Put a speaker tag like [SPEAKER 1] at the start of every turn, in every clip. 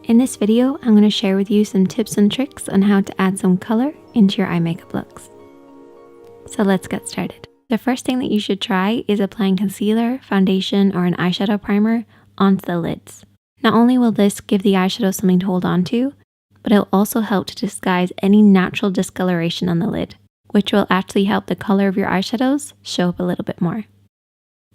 [SPEAKER 1] In this video, I'm going to share with you some tips and tricks on how to add some color into your eye makeup looks. So let's get started. The first thing that you should try is applying concealer, foundation, or an eyeshadow primer onto the lids. Not only will this give the eyeshadow something to hold on to, but it will also help to disguise any natural discoloration on the lid, which will actually help the color of your eyeshadows show up a little bit more.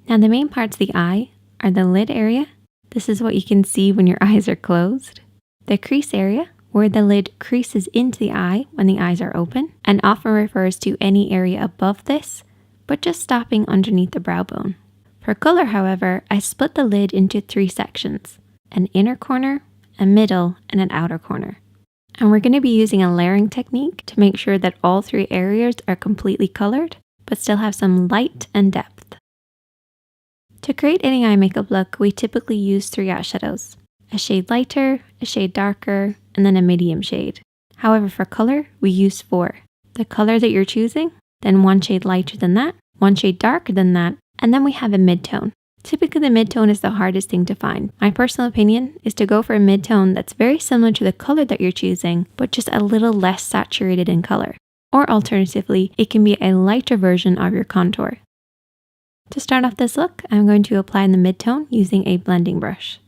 [SPEAKER 1] Now the main parts of the eye are the lid area. This is what you can see when your eyes are closed. The crease area, where the lid creases into the eye when the eyes are open, and often refers to any area above this, but just stopping underneath the brow bone. For color, however, I split the lid into 3 sections: an inner corner, a middle, and an outer corner. And we're going to be using a layering technique to make sure that all 3 areas are completely colored, but still have some light and depth. To create any eye makeup look, we typically use 3 eyeshadows: a shade lighter, a shade darker, and then a medium shade. However, for color, we use 4. The color that you're choosing, then 1 shade lighter than that, 1 shade darker than that, and then we have a mid-tone. Typically, the mid-tone is the hardest thing to find. My personal opinion is to go for a mid-tone that's very similar to the color that you're choosing, but just a little less saturated in color. Or alternatively, it can be a lighter version of your contour. To start off this look, I'm going to apply the mid-tone using a blending brush.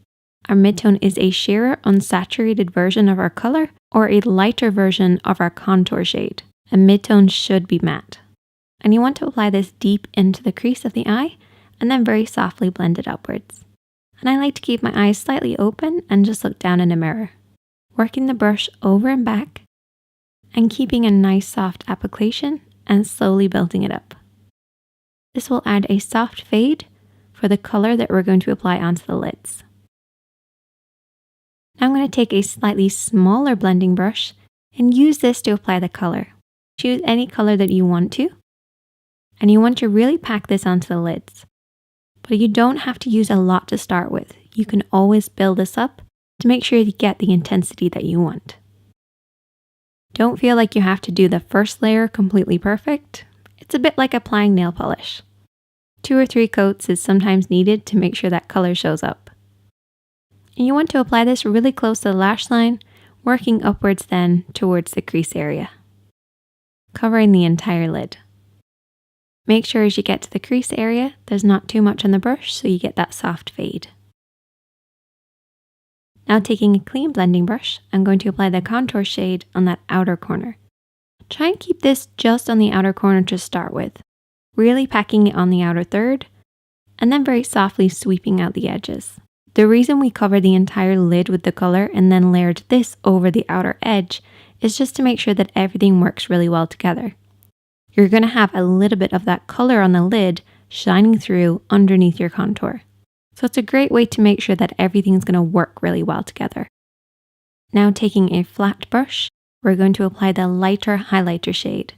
[SPEAKER 1] Our mid-tone is a sheerer, unsaturated version of our color, or a lighter version of our contour shade. A mid-tone should be matte. And you want to apply this deep into the crease of the eye, and then very softly blend it upwards. And I like to keep my eyes slightly open and just look down in a mirror, working the brush over and back, and keeping a nice soft application and slowly building it up. This will add a soft fade for the color that we're going to apply onto the lids. Now I'm going to take a slightly smaller blending brush and use this to apply the color. Choose any color that you want to, and you want to really pack this onto the lids. But you don't have to use a lot to start with. You can always build this up to make sure you get the intensity that you want. Don't feel like you have to do the first layer completely perfect. It's a bit like applying nail polish. 2 or 3 coats is sometimes needed to make sure that color shows up. And you want to apply this really close to the lash line, working upwards then towards the crease area, covering the entire lid. Make sure as you get to the crease area, there's not too much on the brush so you get that soft fade. Now taking a clean blending brush, I'm going to apply the contour shade on that outer corner. Try and keep this just on the outer corner to start with, really packing it on the outer third, and then very softly sweeping out the edges. The reason we cover the entire lid with the color and then layered this over the outer edge is just to make sure that everything works really well together. You're going to have a little bit of that color on the lid shining through underneath your contour. So it's a great way to make sure that everything's going to work really well together. Now taking a flat brush, we're going to apply the lighter highlighter shade.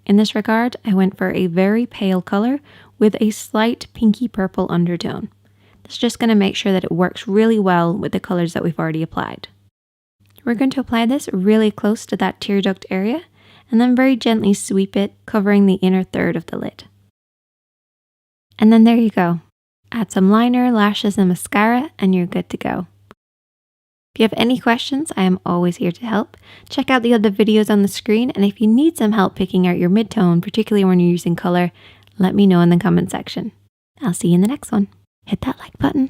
[SPEAKER 1] In this regard, I went for a very pale color with a slight pinky purple undertone. It's just going to make sure that it works really well with the colors that we've already applied. We're going to apply this really close to that tear duct area and then very gently sweep it, covering the inner third of the lid. And then there you go. Add some liner, lashes, and mascara, and you're good to go. If you have any questions, I am always here to help. Check out the other videos on the screen, and if you need some help picking out your mid-tone, particularly when you're using color, let me know in the comment section. I'll see you in the next one. Hit that like button.